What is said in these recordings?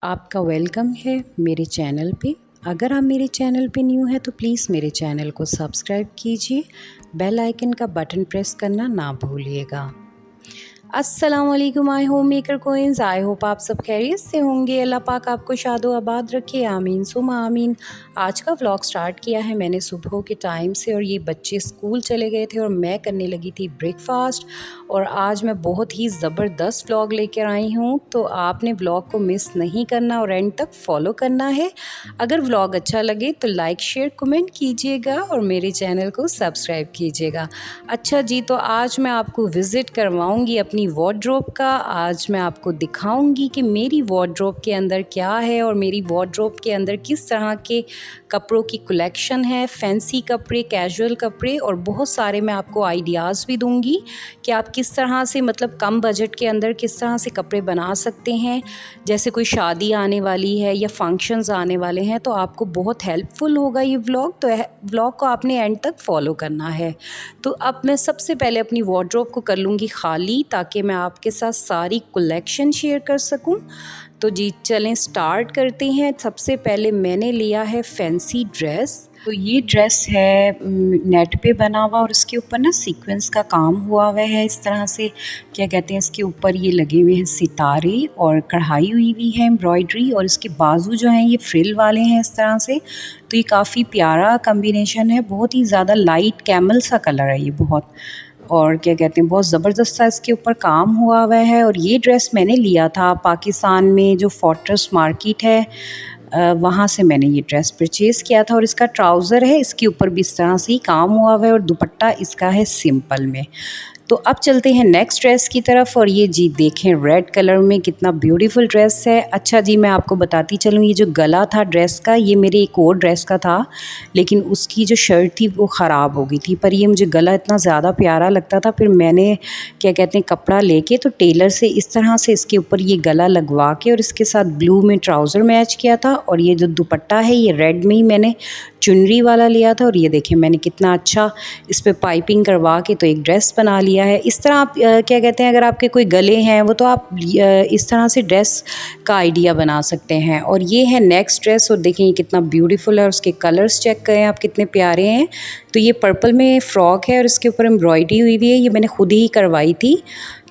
आपका वेलकम है मेरे चैनल पे। अगर आप मेरे चैनल पे न्यू हैं तो प्लीज़ मेरे चैनल को सब्सक्राइब कीजिए, बेल आइकन का बटन प्रेस करना ना भूलिएगा। अस्सलामुअलैकुम my home maker coins, I hope आप सब खैरियत से होंगे। अल्लाह पाक आपको शादो आबाद रखे, आमीन सुमा आमीन। आज का व्लॉग स्टार्ट किया है मैंने सुबह के टाइम से, और ये बच्चे स्कूल चले गए थे और मैं करने लगी थी ब्रेकफास्ट। और आज मैं बहुत ही ज़बरदस्त व्लॉग लेकर आई हूँ, तो आपने व्लॉग को मिस नहीं करना और एंड तक फॉलो करना है। अगर व्लॉग अच्छा लगे तो लाइक शेयर कमेंट कीजिएगा और मेरे चैनल को सब्सक्राइब कीजिएगा। अच्छा जी, तो आज मैं आपको विज़िट करवाऊँगी अपनी वार्डरोब का। आज मैं आपको दिखाऊंगी कि मेरी वार्डरोब के अंदर क्या है और मेरी वार्डरोब के अंदर किस तरह के कपड़ों की कलेक्शन है, फैंसी कपड़े, कैजुअल कपड़े, और बहुत सारे मैं आपको आइडियाज़ भी दूंगी कि आप किस तरह से मतलब कम बजट के अंदर किस तरह से कपड़े बना सकते हैं। जैसे कोई शादी आने वाली है या फंक्शंस आने वाले हैं तो आपको बहुत हेल्पफुल होगा ये व्लॉग। तो व्लॉग को आपने एंड तक फॉलो करना है। तो अब मैं सबसे पहले अपनी वार्डरोब को कर लूँगी खाली, ताकि मैं आपके साथ सारी कलेक्शन शेयर कर सकूं। तो जी चलें स्टार्ट करते हैं। सबसे पहले मैंने लिया है फैंसी ड्रेस। तो ये ड्रेस है नेट पे बना हुआ और उसके ऊपर ना सीक्वेंस का काम हुआ हुआ है। इस तरह से क्या कहते हैं, इसके ऊपर ये लगे हुए हैं सितारे और कढ़ाई हुई हुई है एम्ब्रॉयडरी, और इसके बाजू जो हैं ये फ्रिल वाले हैं इस तरह से। तो ये काफ़ी प्यारा कम्बिनेशन है, बहुत ही ज़्यादा लाइट कैमल सा कलर है ये बहुत, और क्या कहते हैं बहुत ज़बरदस्त सा इसके ऊपर काम हुआ हुआ है। और ये ड्रेस मैंने लिया था पाकिस्तान में जो फोर्ट्रेस मार्केट है, वहाँ से मैंने ये ड्रेस परचेज़ किया था। और इसका ट्राउज़र है, इसके ऊपर भी इस तरह से ही काम हुआ हुआ है, और दुपट्टा इसका है सिंपल में। तो अब चलते हैं नेक्स्ट ड्रेस की तरफ। और ये जी देखें रेड कलर में कितना ब्यूटीफुल ड्रेस है। अच्छा जी, मैं आपको बताती चलूँ, ये जो गला था ड्रेस का ये मेरे एक और ड्रेस का था, लेकिन उसकी जो शर्ट थी वो ख़राब हो गई थी। पर ये मुझे गला इतना ज़्यादा प्यारा लगता था, फिर मैंने क्या कहते हैं कपड़ा लेके तो टेलर से इस तरह से इसके ऊपर ये गला लगवा के और इसके साथ ब्लू में ट्राउज़र मैच किया था। और ये जो दुपट्टा है ये रेड में ही मैंने चुनरी वाला लिया था। और ये देखें मैंने कितना अच्छा इस पर पाइपिंग करवा के तो एक ड्रेस बना लिया है। इस तरह आप क्या कहते हैं, अगर आपके कोई गले हैं वो तो आप इस तरह से ड्रेस का आइडिया बना सकते हैं। और ये है नेक्स्ट ड्रेस, और देखें ये कितना ब्यूटीफुल है, और उसके कलर्स चेक करें आप कितने प्यारे हैं। तो ये पर्पल में फ़्रॉक है और इसके ऊपर एम्ब्रॉयडरी हुई हुई है, ये मैंने खुद ही करवाई थी।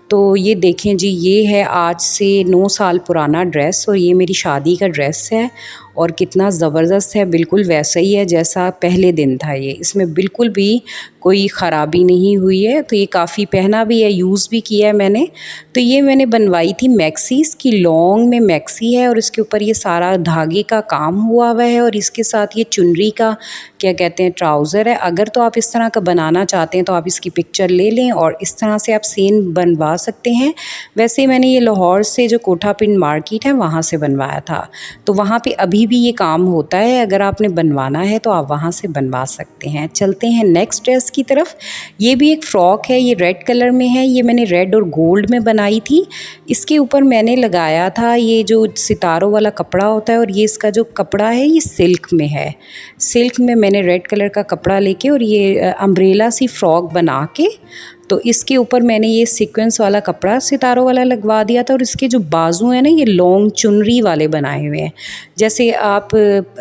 तो ये देखें जी, ये है आज से 9 साल पुराना ड्रेस, और ये मेरी शादी का ड्रेस है, और कितना ज़बरदस्त है, बिल्कुल वैसा ही है जैसा पहले दिन था। ये इसमें बिल्कुल भी कोई ख़राबी नहीं हुई है। तो ये काफ़ी पहना भी है, यूज़ भी किया है मैंने। तो ये मैंने बनवाई थी मैक्सी, इसकी लॉन्ग में मैक्सी है, और इसके ऊपर ये सारा धागे का काम हुआ हुआ है, और इसके साथ ये चुनरी का क्या कहते हैं ट्राउज़र है। अगर तो आप इस तरह का बनाना चाहते हैं तो आप इसकी पिक्चर ले लें और इस तरह से आप सेम बनवा सकते हैं। वैसे मैंने ये लाहौर से जो कोठा पिंड मार्केट है वहाँ से बनवाया था, तो वहाँ पे अभी भी ये काम होता है। अगर आपने बनवाना है तो आप वहाँ से बनवा सकते हैं। चलते हैं नेक्स्ट ड्रेस की तरफ। ये भी एक फ़्रॉक है, ये रेड कलर में है, ये मैंने रेड और गोल्ड में बनाई थी। इसके ऊपर मैंने लगाया था ये जो सितारों वाला कपड़ा होता है, और ये इसका जो कपड़ा है ये सिल्क में है। सिल्क में मैंने रेड कलर का कपड़ा लेके और ये अम्ब्रेला सी फ़्रॉक बना के तो इसके ऊपर मैंने ये सीक्वेंस वाला कपड़ा सितारों वाला लगवा दिया था। और इसके जो बाजू हैं ना ये लॉन्ग चुनरी वाले बनाए हुए हैं, जैसे आप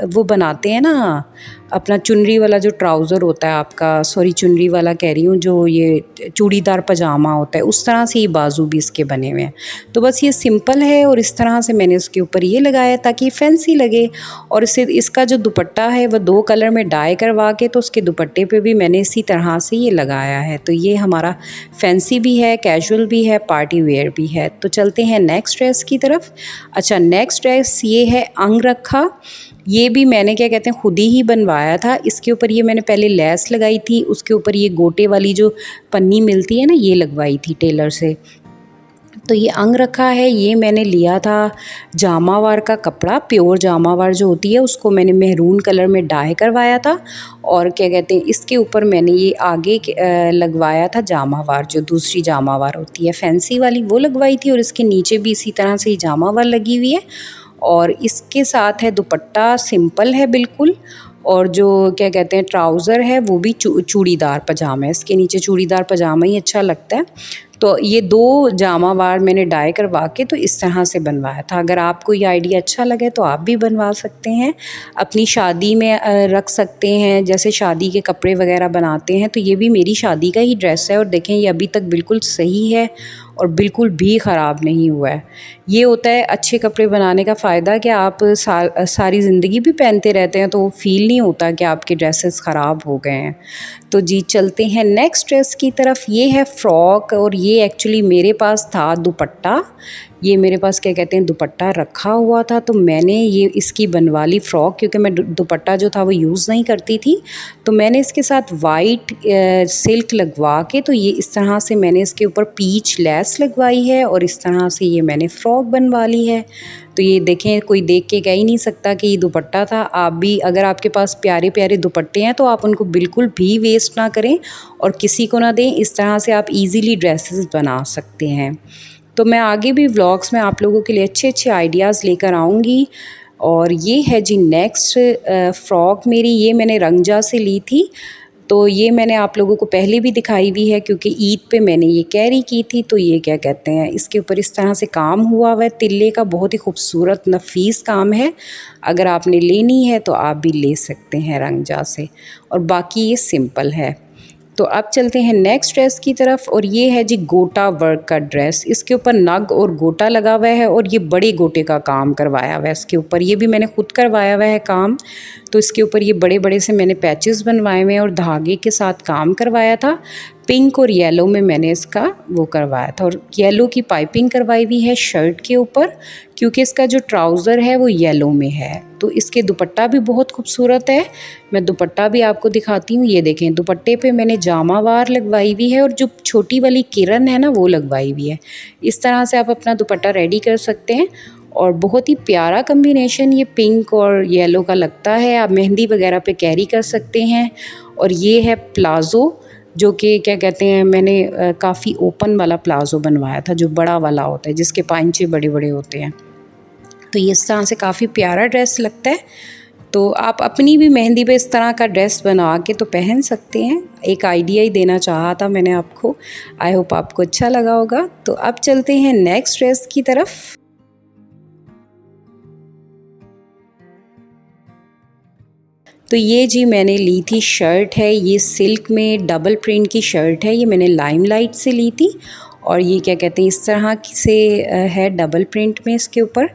वो बनाते हैं ना अपना चुनरी वाला जो ट्राउज़र होता है आपका, सॉरी चुनरी वाला कह रही हूँ, जो ये चूड़ीदार पजामा होता है उस तरह से ये बाजू भी इसके बने हुए हैं। तो बस ये सिंपल है, और इस तरह से मैंने उसके ऊपर ये लगाया ताकि ये फैंसी लगे। और इसे इसका जो दुपट्टा है वह 2 कलर में डाई करवा के तो उसके दुपट्टे पे भी मैंने इसी तरह से ये लगाया है। तो ये हमारा फैंसी भी है, कैजुअल भी है, पार्टी वेयर भी है। तो चलते हैं नेक्स्ट ड्रेस की तरफ। अच्छा, नेक्स्ट ड्रेस ये है अंगरखा। ये भी मैंने क्या कहते हैं खुद ही बनवाया था। इसके ऊपर ये मैंने पहले लेस लगाई थी, उसके ऊपर ये गोटे वाली जो पन्नी मिलती है ना ये लगवाई थी टेलर से। तो ये अंगरखा है, ये मैंने लिया था जामावार का कपड़ा, प्योर जामावार जो होती है उसको मैंने मेहरून कलर में डाई करवाया था। और क्या कहते हैं इसके ऊपर मैंने ये आगे लगवाया था जामावार, जो दूसरी जामावार होती है फैंसी वाली वो लगवाई थी। और इसके नीचे भी इसी तरह से ही जामावार लगी हुई है। और इसके साथ है दुपट्टा, सिंपल है बिल्कुल। और जो क्या कहते हैं ट्राउज़र है वो भी चूड़ीदार पजामा है, इसके नीचे चूड़ीदार पजामा ही अच्छा लगता है। तो ये 2 जामावार मैंने डाई करवा के तो इस तरह से बनवाया था। अगर आपको ये आइडिया अच्छा लगे तो आप भी बनवा सकते हैं, अपनी शादी में रख सकते हैं, जैसे शादी के कपड़े वगैरह बनाते हैं। तो ये भी मेरी शादी का ही ड्रेस है और देखें ये अभी तक बिल्कुल सही है और बिल्कुल भी ख़राब नहीं हुआ है। ये होता है अच्छे कपड़े बनाने का फ़ायदा कि आप सारी ज़िंदगी भी पहनते रहते हैं तो वो फ़ील नहीं होता कि आपके ड्रेसेस ख़राब हो गए हैं। तो जी चलते हैं नेक्स्ट ड्रेस की तरफ। ये है फ़्रॉक और ये एक्चुअली मेरे पास था दुपट्टा। ये मेरे पास क्या कहते हैं दुपट्टा रखा हुआ था, तो मैंने ये इसकी बनवा ली फ़्रॉक, क्योंकि मैं दुपट्टा जो था वो यूज़ नहीं करती थी। तो मैंने इसके साथ वाइट सिल्क लगवा के तो ये इस तरह से मैंने इसके ऊपर पीच लेस लगवाई है और इस तरह से ये मैंने फ़्रॉक बनवा ली है। तो ये देखें, कोई देख के कह ही नहीं सकता कि ये दुपट्टा था। आप भी अगर आपके पास प्यारे प्यारे दुपट्टे हैं तो आप उनको बिल्कुल भी वेस्ट ना करें और किसी को ना दें। इस तरह से आप इजीली ड्रेसेस बना सकते हैं। तो मैं आगे भी व्लॉग्स में आप लोगों के लिए अच्छे अच्छे आइडियाज़ लेकर आऊँगी। और ये है जी नेक्स्ट फ़्रॉक मेरी, ये मैंने रंगजा से ली थी। तो ये मैंने आप लोगों को पहले भी दिखाई हुई है क्योंकि ईद पे मैंने ये कैरी की थी। तो ये क्या कहते हैं, इसके ऊपर इस तरह से काम हुआ हुआ है तिल्ले का, बहुत ही खूबसूरत नफीस काम है। अगर आपने लेनी है तो आप भी ले सकते हैं रंगजा से, और बाकी ये सिंपल है। तो अब चलते हैं नेक्स्ट ड्रेस की तरफ और ये है जी गोटा वर्क का ड्रेस। इसके ऊपर नग और गोटा लगा हुआ है और ये बड़े गोटे का काम करवाया हुआ है इसके ऊपर। ये भी मैंने खुद करवाया हुआ है काम। तो इसके ऊपर ये बड़े बड़े से मैंने पैचेस बनवाए हुए हैं और धागे के साथ काम करवाया था। पिंक और येलो में मैंने इसका वो करवाया था और येलो की पाइपिंग करवाई हुई है शर्ट के ऊपर, क्योंकि इसका जो ट्राउज़र है वो येलो में है। तो इसके दुपट्टा भी बहुत खूबसूरत है। मैं दुपट्टा भी आपको दिखाती हूँ। ये देखें, दुपट्टे पे मैंने जामावार लगवाई हुई है और जो छोटी वाली किरण है ना वो लगवाई हुई है। इस तरह से आप अपना दुपट्टा रेडी कर सकते हैं और बहुत ही प्यारा कम्बिनेशन ये पिंक और येलो का लगता है। आप मेहंदी वगैरह पे कैरी कर सकते हैं। और ये है प्लाज़ो, जो कि क्या कहते हैं, मैंने काफ़ी ओपन वाला प्लाज़ो बनवाया था, जो बड़ा वाला होता है जिसके पांचे बड़े बड़े होते हैं। तो ये इस तरह से काफ़ी प्यारा ड्रेस लगता है। तो आप अपनी भी मेहंदी पे इस तरह का ड्रेस बना के तो पहन सकते हैं। एक आइडिया ही देना चाहा था मैंने आपको। आई होप आपको अच्छा लगा होगा। तो अब चलते हैं नेक्स्ट ड्रेस की तरफ। तो ये जी मैंने ली थी शर्ट है, ये सिल्क में डबल प्रिंट की शर्ट है। ये मैंने लाइमलाइट से ली थी और ये क्या कहते हैं इस तरह से है डबल प्रिंट में। इसके ऊपर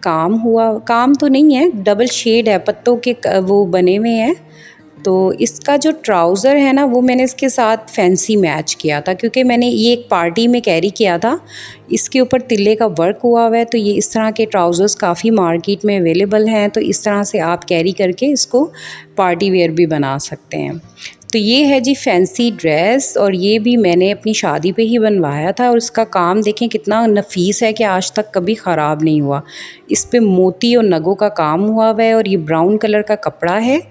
काम हुआ, काम तो नहीं है, डबल शेड है, पत्तों के वो बने हुए हैं। तो इसका जो ट्राउज़र है ना वो मैंने इसके साथ फैंसी मैच किया था, क्योंकि मैंने ये एक पार्टी में कैरी किया था। इसके ऊपर तिल्ले का वर्क हुआ हुआ है। तो ये इस तरह के ट्राउज़र्स काफ़ी मार्केट में अवेलेबल हैं। तो इस तरह से आप कैरी करके इसको पार्टी वेयर भी बना सकते हैं। तो ये है जी फैंसी ड्रेस और ये भी मैंने अपनी शादी पे ही बनवाया था। और इसका काम देखें कितना नफीस है कि आज तक कभी ख़राब नहीं हुआ। इस पे मोती और नगों का काम हुआ हुआ है और ये ब्राउन कलर का कपड़ा है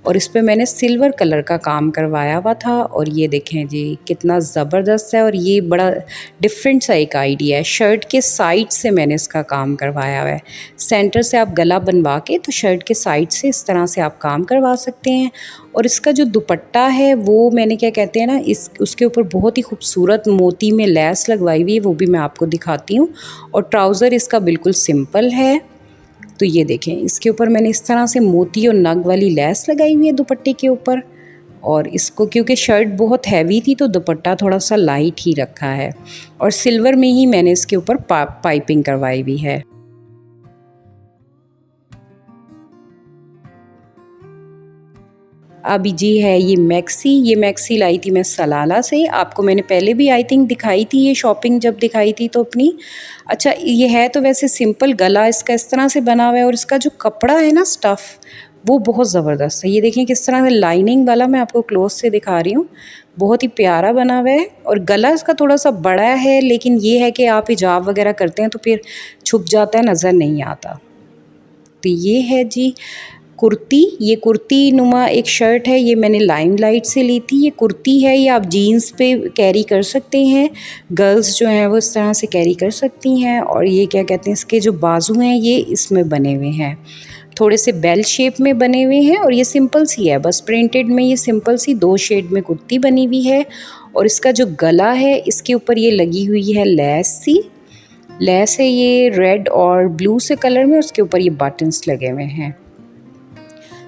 और इस पे मैंने सिल्वर कलर का काम करवाया हुआ था। और ये देखें जी कितना ज़बरदस्त है और ये बड़ा डिफरेंट सा एक आइडिया है। शर्ट के साइड से मैंने इसका काम करवाया हुआ है। सेंटर से आप गला बनवा के तो शर्ट के साइड से इस तरह से आप काम करवा सकते हैं। और इसका जो दुपट्टा है वो मैंने क्या कहते हैं ना, उसके ऊपर बहुत ही खूबसूरत मोती में लेस लगवाई हुई है, वो भी मैं आपको दिखाती हूँ। और ट्राउज़र इसका बिल्कुल सिंपल है। तो ये देखें, इसके ऊपर मैंने इस तरह से मोती और नग वाली लेस लगाई हुई है दुपट्टे के ऊपर। और इसको क्योंकि शर्ट बहुत हैवी थी तो दुपट्टा थोड़ा सा लाइट ही रखा है और सिल्वर में ही मैंने इसके ऊपर पाइपिंग करवाई हुई है। अभी जी है ये मैक्सी लाई थी मैं सलाला से। आपको मैंने पहले भी आई थिंक दिखाई थी ये शॉपिंग जब दिखाई थी तो अपनी। अच्छा, ये है तो वैसे सिंपल, गला इसका इस तरह से बना हुआ है और इसका जो कपड़ा है ना स्टफ़ वो बहुत ज़बरदस्त है। ये देखें किस तरह से लाइनिंग वाला, मैं आपको क्लोज से दिखा रही हूँ, बहुत ही प्यारा बना हुआ है। और गला इसका थोड़ा सा बड़ा है, लेकिन ये है कि आप हिजाब वगैरह करते हैं तो फिर छुप जाता है, नज़र नहीं आता। तो ये है जी कुर्ती, ये कुर्ती नुमा एक शर्ट है, ये मैंने लाइमलाइट से ली थी। ये कुर्ती है, ये आप जीन्स पे कैरी कर सकते हैं, गर्ल्स जो हैं वो इस तरह से कैरी कर सकती हैं। और ये क्या कहते हैं, इसके जो बाजू हैं ये इसमें बने हुए हैं, थोड़े से बेल शेप में बने हुए हैं और ये सिंपल सी है, बस प्रिंटेड में ये सिंपल सी 2 शेड में कुर्ती बनी हुई है। और इसका जो गला है इसके ऊपर ये लगी हुई है लेस सी, लेस है ये रेड और ब्लू से कलर में, उसके ऊपर ये बटन्स लगे हुए हैं।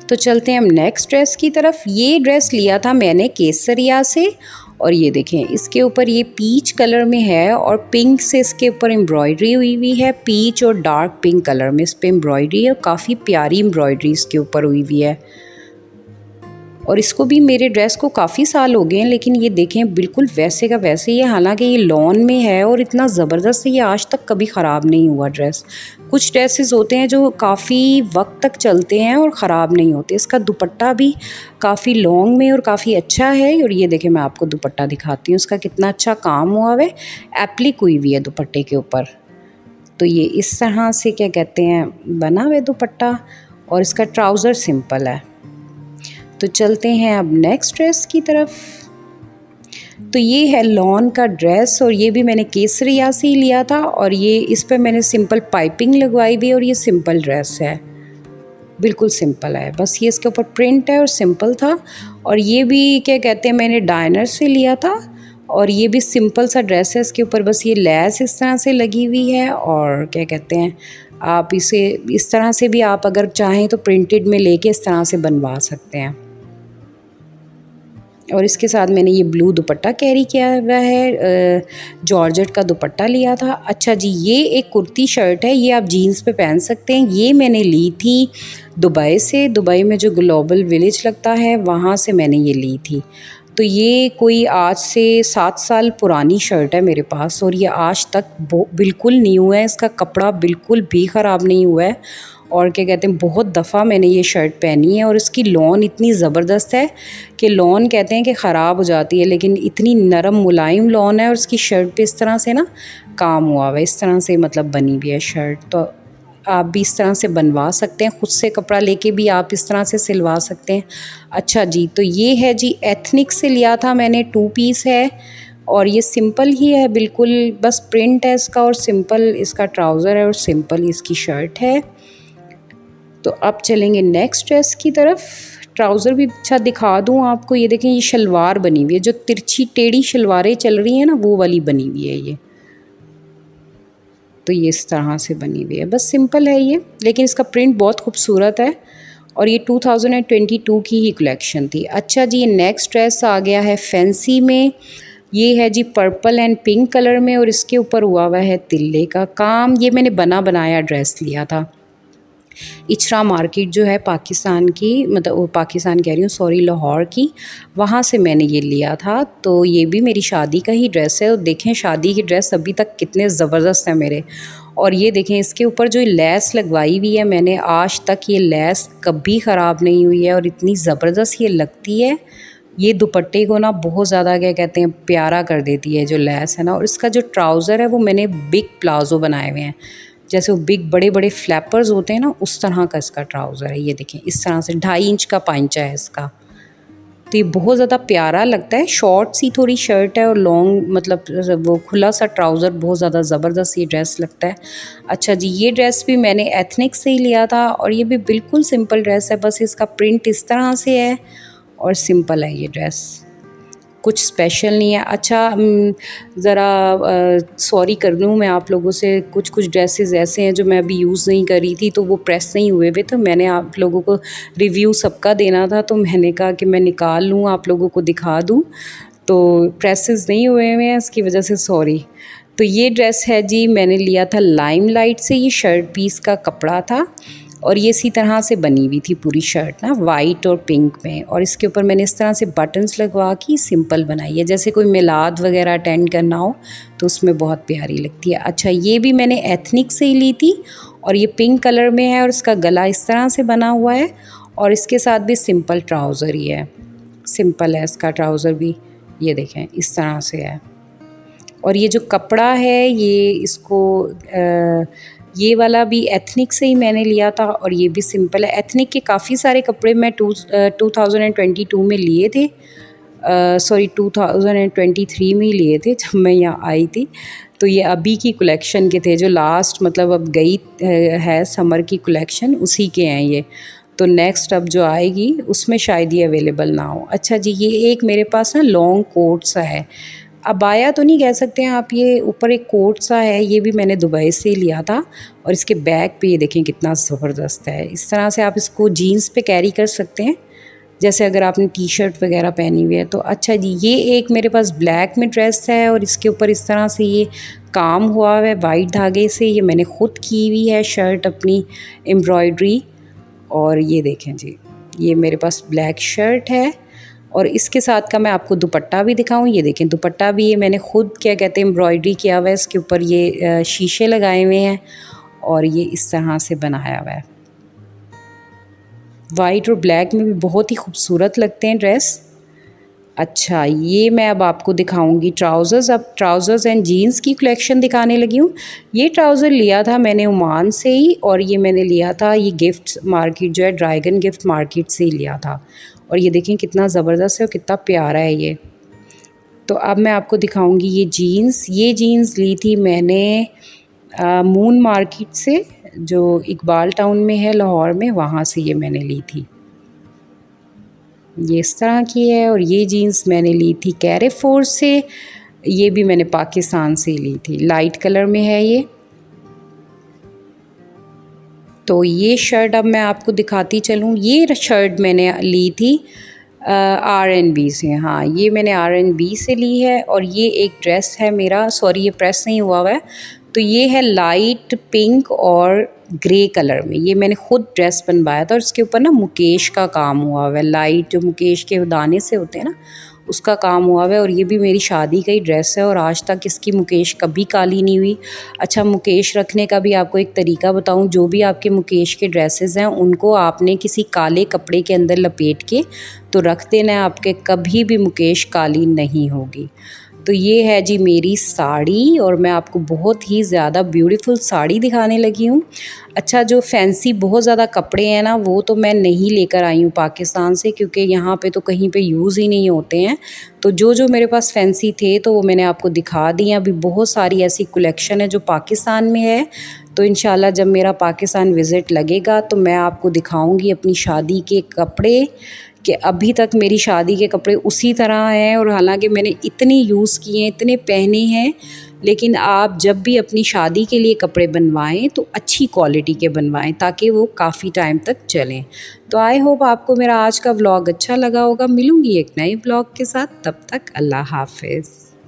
तो चलते हैं हम नेक्स्ट ड्रेस की तरफ। ये ड्रेस लिया था मैंने केसरिया से और ये देखें इसके ऊपर ये पीच कलर में है और पिंक से इसके ऊपर एम्ब्रॉयडरी हुई हुई है, पीच और डार्क पिंक कलर में इस पर एम्ब्रॉयडरी है और काफ़ी प्यारी एम्ब्रॉयडरी इसके ऊपर हुई हुई है। और इसको भी मेरे ड्रेस को काफ़ी साल हो गए हैं, लेकिन ये देखें बिल्कुल वैसे का वैसे ही है, हालांकि ये लॉन में है और इतना ज़बरदस्त है, ये आज तक कभी ख़राब नहीं हुआ ड्रेस। कुछ ड्रेसेस होते हैं जो काफ़ी वक्त तक चलते हैं और ख़राब नहीं होते। इसका दुपट्टा भी काफ़ी लॉन्ग में और काफ़ी अच्छा है। और ये देखें मैं आपको दुपट्टा दिखाती हूँ, उसका कितना अच्छा काम हुआ है, एप्लिक हुई हुई है दुपट्टे के ऊपर। तो ये इस तरह से क्या कहते हैं बना हुआ दुपट्टा और इसका ट्राउज़र सिंपल है। तो चलते हैं अब नेक्स्ट ड्रेस की तरफ। तो ये है लॉन का ड्रेस और ये भी मैंने केसरिया से ही लिया था और ये इस पर मैंने सिंपल पाइपिंग लगवाई हुई है और ये सिंपल ड्रेस है, बिल्कुल सिंपल है, बस ये इसके ऊपर प्रिंट है और सिंपल था। और ये भी क्या कहते हैं मैंने डायनर से लिया था और ये भी सिंपल सा ड्रेस है, इसके ऊपर बस ये लेस इस तरह से लगी हुई है और क्या कहते हैं आप इसे इस तरह से भी आप अगर चाहें तो प्रिंटेड में लेके इस तरह से बनवा सकते हैं। और इसके साथ मैंने ये ब्लू दुपट्टा कैरी किया हुआ है, जॉर्जेट का दुपट्टा लिया था। अच्छा जी, ये एक कुर्ती शर्ट है, ये आप जीन्स पे पहन सकते हैं। ये मैंने ली थी दुबई से, दुबई में जो ग्लोबल विलेज लगता है वहाँ से मैंने ये ली थी। तो ये कोई आज से 7 साल पुरानी शर्ट है मेरे पास और ये आज तक बिल्कुल न्यू है, इसका कपड़ा बिल्कुल भी ख़राब नहीं हुआ है। और क्या कहते हैं बहुत दफ़ा मैंने ये शर्ट पहनी है और इसकी लॉन इतनी ज़बरदस्त है कि लॉन कहते हैं कि ख़राब हो जाती है, लेकिन इतनी नरम मुलायम लॉन है और उसकी शर्ट पे इस तरह से ना काम हुआ हुआ है, इस तरह से मतलब बनी हुई है शर्ट। तो आप भी इस तरह से बनवा सकते हैं, ख़ुद से कपड़ा लेके भी आप इस तरह से सिलवा सकते हैं। अच्छा जी, तो ये है जी एथनिक से लिया था मैंने, 2 पीस है और ये सिंपल ही है बिल्कुल, बस प्रिंट है इसका और सिंपल इसका ट्राउज़र है और सिंपल इसकी शर्ट है। तो अब चलेंगे नेक्स्ट ड्रेस की तरफ। ट्राउज़र भी अच्छा दिखा दूँ आपको, ये देखें ये शलवार बनी हुई है, जो तिरछी टेढ़ी शलवारें चल रही हैं ना वो वाली बनी हुई है ये। तो ये इस तरह से बनी हुई है, बस सिंपल है ये, लेकिन इसका प्रिंट बहुत खूबसूरत है और ये 2022 की ही कलेक्शन थी। अच्छा जी, नेक्स्ट ड्रेस आ गया है फैंसी में, ये है जी पर्पल एंड पिंक कलर में और इसके ऊपर हुआ हुआ है तिल्ले का काम। ये मैंने बना बनाया ड्रेस लिया था, इचरा मार्केट जो है पाकिस्तान की, मतलब वो पाकिस्तान कह रही हूँ सॉरी, लाहौर की, वहाँ से मैंने ये लिया था। तो ये भी मेरी शादी का ही ड्रेस है और देखें शादी की ड्रेस अभी तक कितने ज़बरदस्त हैं मेरे। और ये देखें इसके ऊपर जो लेस लगवाई हुई है मैंने, आज तक ये लेस कभी ख़राब नहीं हुई है और इतनी ज़बरदस्त ये लगती है, ये दुपट्टे को ना बहुत ज़्यादा क्या कहते हैं प्यारा कर देती है जो लेस है ना। और इसका जो ट्राउज़र है वो मैंने बिग प्लाज़ो बनाए हुए हैं, जैसे वो बिग बड़े बड़े फ्लैपर्स होते हैं ना उस तरह का इसका ट्राउज़र है। ये देखें इस तरह से 2.5 इंच का पांचा है इसका, तो ये बहुत ज़्यादा प्यारा लगता है। शॉर्ट सी थोड़ी शर्ट है और लॉन्ग मतलब वो खुला सा ट्राउज़र, बहुत ज़्यादा ज़बरदस्त ये ड्रेस लगता है। अच्छा जी, ये ड्रेस भी मैंने एथनिक से ही लिया था और ये भी बिल्कुल सिंपल ड्रेस है, बस इसका प्रिंट इस तरह से है और सिंपल है ये ड्रेस, कुछ स्पेशल नहीं है। अच्छा ज़रा सॉरी कर लूँ मैं आप लोगों से, कुछ ड्रेसेस ऐसे हैं जो मैं अभी यूज़ नहीं करी थी तो वो प्रेस नहीं हुए हुए, तो मैंने आप लोगों को रिव्यू सबका देना था तो मैंने कहा कि मैं निकाल लूँ आप लोगों को दिखा दूँ, तो प्रेसेस नहीं हुए हुए हैं इसकी वजह से सॉरी। तो ये ड्रेस है जी, मैंने लिया था लाइमलाइट से, ये शर्ट पीस का कपड़ा था और ये इसी तरह से बनी हुई थी पूरी शर्ट ना, वाइट और पिंक में, और इसके ऊपर मैंने इस तरह से बटन्स लगवा के सिंपल बनाई है, जैसे कोई मिलाद वगैरह अटेंड करना हो तो उसमें बहुत प्यारी लगती है। अच्छा, ये भी मैंने एथनिक से ही ली थी और ये पिंक कलर में है और इसका गला इस तरह से बना हुआ है और इसके साथ भी सिंपल ट्राउज़र ही है, सिंपल है इसका ट्राउज़र भी, ये देखें इस तरह से है। और ये जो कपड़ा है ये इसको ये वाला भी एथनिक से ही मैंने लिया था और ये भी सिंपल है। एथनिक के काफ़ी सारे कपड़े मैं 2022 में लिए थे, सॉरी 2023 में ही लिए थे जब मैं यहाँ आई थी। तो ये अभी की कलेक्शन के थे, जो लास्ट मतलब अब गई है समर की कलेक्शन, उसी के हैं ये। तो नेक्स्ट अब जो आएगी उसमें शायद ये अवेलेबल ना हो। अच्छा जी, ये एक मेरे पास ना लॉन्ग कोट सा है, अबाया तो नहीं कह सकते हैं आप, ये ऊपर एक कोट सा है, ये भी मैंने दुबई से लिया था। और इसके बैक पे ये देखें कितना ज़बरदस्त है। इस तरह से आप इसको जीन्स पे कैरी कर सकते हैं, जैसे अगर आपने टी शर्ट वगैरह पहनी हुई है तो। अच्छा जी, ये एक मेरे पास ब्लैक में ड्रेस है और इसके ऊपर इस तरह से ये काम हुआ है वाइट धागे से, ये मैंने ख़ुद की हुई है शर्ट अपनी एम्ब्रॉयडरी। और ये देखें जी, ये मेरे पास ब्लैक शर्ट है और इसके साथ का मैं आपको दुपट्टा भी दिखाऊं। ये देखें दुपट्टा भी ये मैंने ख़ुद क्या कहते हैं एम्ब्रॉयडरी किया हुआ है, इसके ऊपर ये शीशे लगाए हुए हैं और ये इस तरह से बनाया हुआ है। वाइट और ब्लैक में भी बहुत ही खूबसूरत लगते हैं ड्रेस। अच्छा, ये मैं अब आपको दिखाऊंगी ट्राउज़र्स। अब ट्राउज़र्स एंड जीन्स की कलेक्शन दिखाने लगी हूँ। ये ट्राउज़र लिया था मैंने ओमान से ही, और ये मैंने लिया था ये गिफ्ट मार्केट जो है ड्रैगन गिफ्ट मार्केट से ही लिया था। और ये देखें कितना ज़बरदस्त है और कितना प्यारा है ये। तो अब मैं आपको दिखाऊंगी ये जीन्स। ये जीन्स ली थी मैंने मून मार्केट से, जो इकबाल टाउन में है लाहौर में, वहाँ से ये मैंने ली थी। ये इस तरह की है। और ये जीन्स मैंने ली थी कैरेफोर से, ये भी मैंने पाकिस्तान से ली थी, लाइट कलर में है ये। तो ये शर्ट अब मैं आपको दिखाती चलूँ। ये शर्ट मैंने ली थी R&B से, हाँ ये मैंने R&B से ली है। और ये एक ड्रेस है मेरा, सॉरी ये प्रेस नहीं हुआ है, तो ये है लाइट पिंक और ग्रे कलर में। ये मैंने ख़ुद ड्रेस बनवाया था और इसके ऊपर ना मुकेश का काम हुआ हुआ है, लाइट जो मुकेश के दाने से होते हैं ना उसका काम हुआ हुआ है। और ये भी मेरी शादी का ही ड्रेस है और आज तक इसकी मुकेश कभी काली नहीं हुई। अच्छा, मुकेश रखने का भी आपको एक तरीका बताऊं। जो भी आपके मुकेश के ड्रेसेस हैं उनको आपने किसी काले कपड़े के अंदर लपेट के तो रख देना है, आपके कभी भी मुकेश काली नहीं होगी। तो ये है जी मेरी साड़ी और मैं आपको बहुत ही ज़्यादा ब्यूटीफुल साड़ी दिखाने लगी हूँ। अच्छा, जो फैंसी बहुत ज़्यादा कपड़े हैं ना वो तो मैं नहीं लेकर आई हूँ पाकिस्तान से, क्योंकि यहाँ पे तो कहीं पे यूज़ ही नहीं होते हैं। तो जो जो मेरे पास फैंसी थे तो वो मैंने आपको दिखा दिए। अभी बहुत सारी ऐसी कलेक्शन है जो पाकिस्तान में है, तो इंशाल्लाह जब मेरा पाकिस्तान विज़िट लगेगा तो मैं आपको दिखाऊँगी अपनी शादी के कपड़े, कि अभी तक मेरी शादी के कपड़े उसी तरह हैं। और हालांकि मैंने इतने यूज़ किए हैं, इतने पहने हैं, लेकिन आप जब भी अपनी शादी के लिए कपड़े बनवाएं तो अच्छी क्वालिटी के बनवाएं ताकि वो काफ़ी टाइम तक चलें। तो आई होप आपको मेरा आज का व्लॉग अच्छा लगा होगा। मिलूँगी एक नए व्लॉग के साथ, तब तक अल्लाह हाफ़िज़।